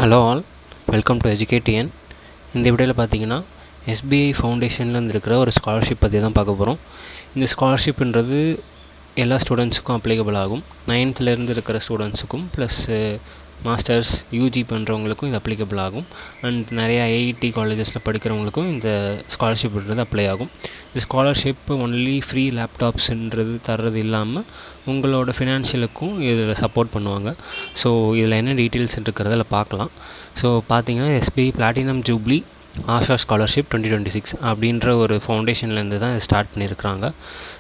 Hello all, welcome to எஜுகேடிஎன். இந்த வீடியோவில் பார்த்தீங்கன்னா எஸ்பிஐ ஃபவுண்டேஷன்லேருந்து இருக்கிற ஒரு ஸ்காலர்ஷிப் பற்றி தான் பார்க்க போகிறோம். இந்த ஸ்காலர்ஷிப்ன்றது எல்லா ஸ்டூடெண்ட்ஸுக்கும் அப்ளிகபிள் ஆகும். 9th இருக்கிற ஸ்டூடெண்ட்ஸுக்கும் ப்ளஸ் மாஸ்டர்ஸ் யூஜி பண்ணுறவங்களுக்கும் இது அப்ளிகபிள் ஆகும். அண்ட் நிறைய ஐஐடி காலேஜஸில் படிக்கிறவங்களுக்கும் இந்த ஸ்காலர்ஷிப்ன்றது அப்ளை ஆகும். இந்த ஸ்காலர்ஷிப் ஒன்லி ஃப்ரீ லேப்டாப்ஸ்ன்றது தர்றது இல்லாமல் உங்களோட ஃபினான்ஷியலுக்கும் இதில் சப்போர்ட் பண்ணுவாங்க. ஸோ இதில் என்ன டீட்டெயில்ஸ் இருக்கிறதில் பார்க்கலாம். ஸோ பார்த்தீங்கன்னா SBI platinum jubilee Asha scholarship 2026 அப்படின்ற ஒரு ஃபவுண்டேஷன்லேருந்து தான் ஸ்டார்ட் பண்ணியிருக்கிறாங்க.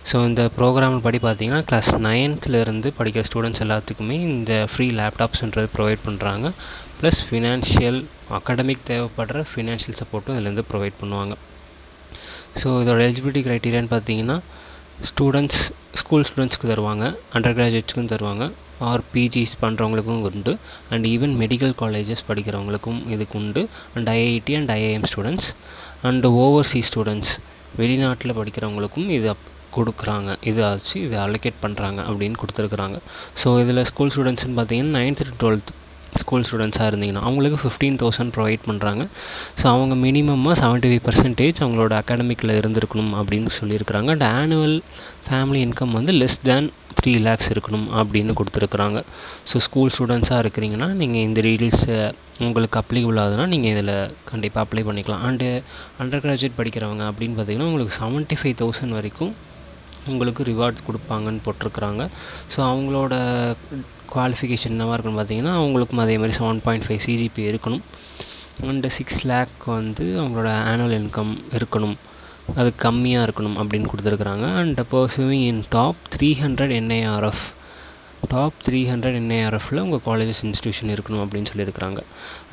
ஸோ இந்த ப்ரோக்ராம் படி பார்த்தீங்கன்னா கிளாஸ் 9th படிக்கிற ஸ்டூடெண்ட்ஸ் எல்லாத்துக்குமே இந்த ஃப்ரீ லேப்டாப்ஸ்ன்றது ப்ரொவைட் பண்ணுறாங்க. ப்ளஸ் ஃபினான்ஷியல் அகாடமிக் தேவைப்படுற ஃபினான்ஷியல் சப்போர்ட்டும் இதுலேருந்து ப்ரொவைட் பண்ணுவாங்க. ஸோ இதோட எலிஜிபிலிட்டி க்ரைட்டீரியான்னு பார்த்தீங்கன்னா ஸ்கூல் ஸ்டூடெண்ட்ஸ்க்கு தருவாங்க, அண்டர் கிராஜுவேட்ஸ்க்கும் தருவாங்க, ஆர் பிஜிஸ் பண்ணுறவங்களுக்கும் உண்டு, அண்ட் ஈவன் மெடிக்கல் காலேஜஸ் படிக்கிறவங்களுக்கும் இதுக்கு உண்டு, and IIT and IIM students and Overseas students வெளிநாட்டில் படிக்கிறவங்களுக்கும் இது கொடுக்குறாங்க. இது அலோகேட் பண்ணுறாங்க அப்படின்னு கொடுத்துருக்குறாங்க. ஸோ இதில் ஸ்கூல் ஸ்டூடெண்ட்ஸ்னு பார்த்தீங்கன்னா 9th to 12th ஸ்கூல் ஸ்டூடெண்ட்ஸாக இருந்தீங்கன்னா அவங்களுக்கு 15,000 ப்ரொவைட் பண்ணுறாங்க. ஸோ அவங்க மினிமமாக 75% அவங்களோட அகாடமிக்கில் இருந்திருக்கணும் அப்படின்னு சொல்லியிருக்கிறாங்க. And annual family income less than 3 lakhs இருக்கணும் அப்படின்னு கொடுத்துருக்குறாங்க. ஸோ ஸ்கூல் ஸ்டூடெண்ட்ஸாக இருக்கிறீங்கன்னா நீங்கள் இந்த டீட்டெயில்ஸ் உங்களுக்கு அப்ளிகபிள் ஆகுதுன்னா நீங்கள் இதில் கண்டிப்பாக அப்ளை பண்ணிக்கலாம். அண்டு அண்டர் கிராஜுவேட் படிக்கிறவங்க அப்படின்னு பார்த்தீங்கன்னா உங்களுக்கு 75,000 வரைக்கும் உங்களுக்கு ரிவார்ட்ஸ் கொடுப்பாங்கன்னு போட்டிருக்குறாங்க. ஸோ அவங்களோட குவாலிஃபிகேஷன் என்னவாக இருக்குன்னு பார்த்தீங்கன்னா அவங்களுக்கும் அதே மாதிரி 7.5 CGPA இருக்கணும். அண்டு 6 lakh அவங்களோட ஆனுவல் இன்கம் இருக்கணும், அது கம்மியாக இருக்கணும் அப்படின்னு கொடுத்துருக்குறாங்க. அண்ட் பர்சூவிங் இன் டாப் 300 NIRFில் உங்கள் காலேஜஸ் இன்ஸ்டியூஷன் இருக்கணும் அப்படின்னு சொல்லியிருக்கிறாங்க.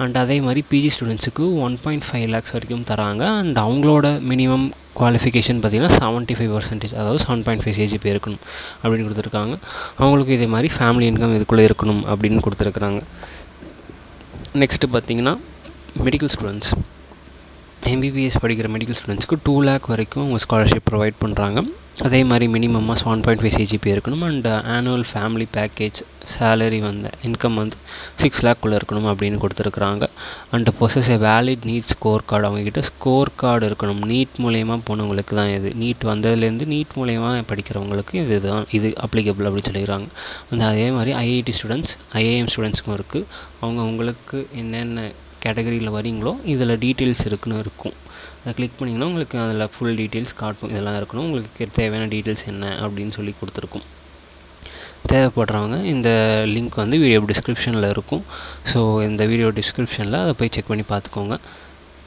அண்ட் அதே மாதிரி பிஜி ஸ்டூடெண்ட்ஸுக்கு 1.5 lakhs வரைக்கும் தராங்க. அண்ட் அவங்களோட மினிமம் குவாலிஃபிகேஷன் பார்த்திங்கன்னா 75%, அதாவது 7.5 CGPA இருக்கணும் அப்படின்னு கொடுத்துருக்காங்க. அவங்களுக்கு இதே மாதிரி ஃபேமிலி இன்கம் இதுக்குள்ளே இருக்கணும் அப்படின்னு கொடுத்துருக்குறாங்க. நெக்ஸ்ட்டு பார்த்திங்கன்னா மெடிக்கல் ஸ்டூடெண்ட்ஸ், எம்பிபிஎஸ் படிக்கிற மெடிக்கல் ஸ்டூடெண்ட்ஸ்க்கு 2 lakh வரைக்கும் அவங்க ஸ்காலர்ஷிப் ப்ரொவைட் பண்ணுறாங்க. அதே மாதிரி மினிமமாக 7.5 CGPA இருக்கணும். And annual family package salary income 6 lakh இருக்கணும் அப்படின்னு கொடுத்துருக்குறாங்க. And possess a valid NEET score card, அவங்கக்கிட்ட ஸ்கோர் கார்டு இருக்கணும். நீட் மூலயமா போனவங்களுக்கு தான் இது, நீட் வந்ததுலேருந்து நீட் மூலயமா படிக்கிறவங்களுக்கு இது அப்ளிகபிள் அப்படின்னு சொல்லிடுறாங்க. அந்த அதே மாதிரி ஐஐடி ஸ்டூடெண்ட்ஸ் ஐஏஎம் ஸ்டூடெண்ட்ஸ்க்கும் இருக்குது. உங்களுக்கு என்னென்ன கேட்டகரியில் வரீங்களோ இதில் டீட்டெயில்ஸ் இருக்கும். அதை கிளிக் பண்ணிங்கன்னா உங்களுக்கு அதில் ஃபுல் டீட்டெயில்ஸ் காட்டும். இதெல்லாம் இருக்கணும், உங்களுக்கு தேவையான டீட்டெயில்ஸ் என்ன அப்படின்னு சொல்லி கொடுத்துருக்கும். தேவைப்படுறவங்க இந்த லிங்க் வீடியோ டிஸ்கிரிப்ஷனில் இருக்கும். ஸோ இந்த வீடியோ டிஸ்கிரிப்ஷனில் அதை போய் செக் பண்ணி பார்த்துக்கோங்க.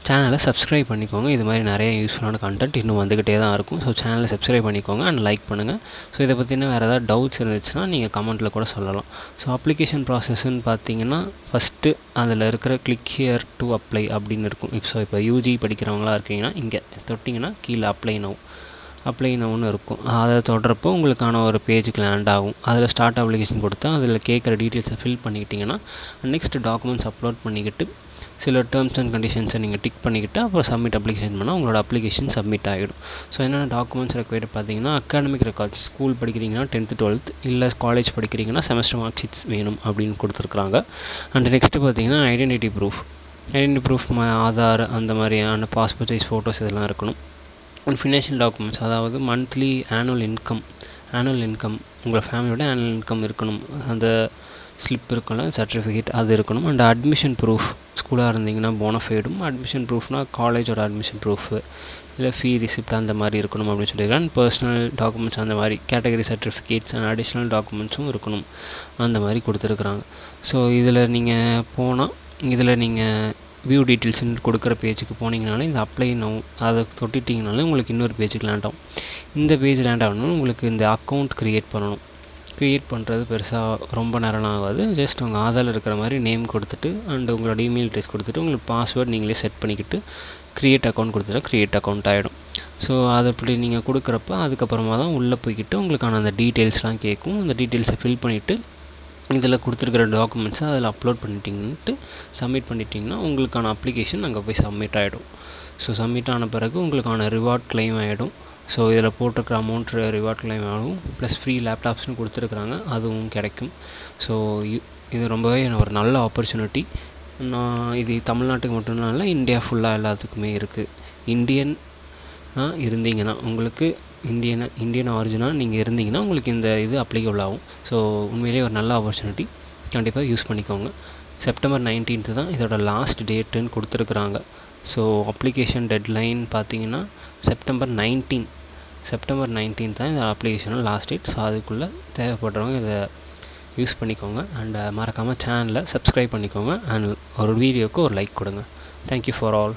சேனலை சப்ஸ்கிரைப் பண்ணிக்கோங்க. இது மாதிரி நிறைய யூஸ்ஃபுல்லான கண்டென்ட் இன்னும் வந்துக்கிட்டே தான் இருக்கும். ஸோ சேனலை சப்ஸ்கிரைப் பண்ணிக்கோங்க அண்ட் லைக் பண்ணுங்கள். ஸோ இதை பற்றின வேறு ஏதாவது டவுட்ஸ் இருந்துச்சுன்னா நீங்கள் கமெண்ட்டில் கூட சொல்லலாம். ஸோ அப்ளிகேஷன் ப்ராசஸ்ன்னு பார்த்தீங்கன்னா ஃபஸ்ட்டு அதில் இருக்கிற கிளிக் ஹியர் டு அப்ளை அப்படின்னு இருக்கும். இப்போ யூஜி படிக்கிறவங்களா இருக்கீங்கன்னா இங்கே தொட்டிங்கன்னா கீழே அப்ளை நவுன்னு இருக்கும். அதை தொடரப்போ உங்களுக்கான ஒரு பேஜுக்கு லேண்ட் ஆகும். அதில் ஸ்டார்ட் அப்ளிகேஷன் கொடுத்தா அதில் கேட்குற டீட்டெயில்ஸை ஃபில் பண்ணிக்கிட்டிங்கன்னா நெக்ஸ்ட் டாக்குமெண்ட்ஸ் அப்லோட் பண்ணிக்கிட்டு சில டேர்ம்ஸ் அண்ட் கண்டிஷன்ஸை நீங்கள் டிக் பண்ணிக்கிட்டு அப்புறம் சப்மிட் அப்ளிகேஷன் பண்ணால் உங்களோட அப்ளிகேஷன் சப்மிட் ஆகிடும். ஸோ என்னென்ன டாக்குமெண்ட்ஸ் ரெக்வயர்டு பார்த்தீங்கன்னா அகாடமிக் ரெக்கார்ட்ஸ், ஸ்கூல் படிக்கிறீங்கன்னா 10th 12th இல்லை காலேஜ் படிக்கிறீங்கன்னா செமஸ்டர் மார்க் ஷீட்ஸ் வேணும் அப்படின்னு கொடுத்துருக்குறாங்க. அண்ட் நெக்ஸ்ட்டு பார்த்தீங்கன்னா ஐடென்டிட்டி ப்ரூஃப் ஆதார் அந்த மாதிரியான பாஸ்போர்ட் சைஸ் ஃபோட்டோஸ் இதெல்லாம் இருக்கணும். அண்ட் ஃபினான்ஷியல் டாக்குமெண்ட்ஸ், அதாவது மந்த்லி ஆனுவல் இன்கம் உங்கள் ஃபேமிலியோட ஆனுவல் இன்கம் இருக்கணும். அந்த ஸ்லிப் இருக்கணும், சர்டிஃபிகேட் அது இருக்கணும். அண்ட் அட்மிஷன் ப்ரூஃப், ஸ்கூலாக இருந்தீங்கன்னா போனஃபைடும், அட்மிஷன் ப்ரூஃப்னால் காலேஜோட அட்மிஷன் ப்ரூஃபு இல்லை ஃபீ ரிசிப்ட் அந்த மாதிரி இருக்கணும் அப்படின்னு சொல்லியிருக்காங்க. அண்ட் பர்சனல் டாக்குமெண்ட்ஸ் அந்த மாதிரி கேட்டகரி சர்டிஃபிகேட்ஸ் அண்ட் அடிஷ்னல் டாக்குமெண்ட்ஸும் இருக்கணும் அந்த மாதிரி கொடுத்துருக்குறாங்க. ஸோ இதில் நீங்கள் வியூ டீட்டெயில்ஸ்னு கொடுக்குற பேஜுக்கு போனீங்கனாலே இந்த அப்ளை நவ் அதை தொட்டிட்டிங்கனாலே உங்களுக்கு இன்னொரு பேஜுக்கு லேண்ட் ஆகும். இந்த பேஜ் லேண்ட் ஆகணும் உங்களுக்கு இந்த அக்கௌண்ட் க்ரியேட் பண்ணுறது பெருசாக ரொம்ப நேரம் ஆகாது. ஜஸ்ட் உங்கள் ஆதாரில் இருக்கிற மாதிரி நேம் கொடுத்துட்டு அண்ட் உங்களோட இமெயில் அட்ரஸ் கொடுத்துட்டு உங்களுக்கு பாஸ்வேர்ட் நீங்களே செட் பண்ணிக்கிட்டு க்ரியேட் அக்கௌண்ட் கொடுத்துட்டா க்ரியேட் அக்கௌண்ட் ஆகிடும். ஸோ அதை இப்படி நீங்கள் கொடுக்குறப்ப அதுக்கப்புறமா தான் உள்ளே போய்கிட்டு உங்களுக்கான அந்த டீட்டெயில்ஸ்லாம் கேட்கும். அந்த டீட்டெயில்ஸை ஃபில் பண்ணிவிட்டு இதில் கொடுத்துருக்கிற டாக்குமெண்ட்ஸை அதில் அப்லோட் சப்மிட் பண்ணிட்டீங்கன்னா உங்களுக்கான அப்ளிகேஷன் அங்கே போய் சப்மிட் ஆகிடும். ஸோ சப்மிட் ஆன பிறகு உங்களுக்கான ரிவார்ட் கிளைம் ஆகிடும். ஸோ இதில் போட்டிருக்கிற அமௌண்ட் ரிவார்ட் கிளைம் ஆகும். ப்ளஸ் ஃப்ரீ லேப்டாப்ஸ்னு கொடுத்துருக்குறாங்க, அதுவும் கிடைக்கும். ஸோ இது ரொம்பவே ஒரு நல்ல ஆப்பர்ச்சுனிட்டி. இது தமிழ்நாட்டுக்கு மட்டும் இல்லை, இந்தியா ஃபுல்லாக எல்லாத்துக்குமே இருக்குது. இந்தியன் இருந்தீங்கன்னா, உங்களுக்கு இந்தியன் ஆரிஜினாக நீங்கள் இருந்தீங்கன்னா உங்களுக்கு இந்த இது அப்ளிகபிள் ஆகும். ஸோ உண்மையிலேயே ஒரு நல்ல ஆப்பர்ச்சுனிட்டி, கண்டிப்பாக யூஸ் பண்ணிக்கோங்க. செப்டம்பர் 19 தான் இதோட லாஸ்ட் டேட்டுன்னு கொடுத்துருக்குறாங்க. ஸோ அப்ளிகேஷன் டெட்லைன் பார்த்தீங்கன்னா செப்டம்பர் 19 தான் இந்த அப்ளிகேஷனோட லாஸ்ட் டேட். ஸோ அதுக்குள்ளே தேவைப்படுறவங்க இதை யூஸ் பண்ணிக்கோங்க. அண்ட் மறக்காமல் சேனலை சப்ஸ்கிரைப் பண்ணிக்கோங்க. அண்ட் ஒரு வீடியோவுக்கு ஒரு லைக் கொடுங்க. Thank you for all.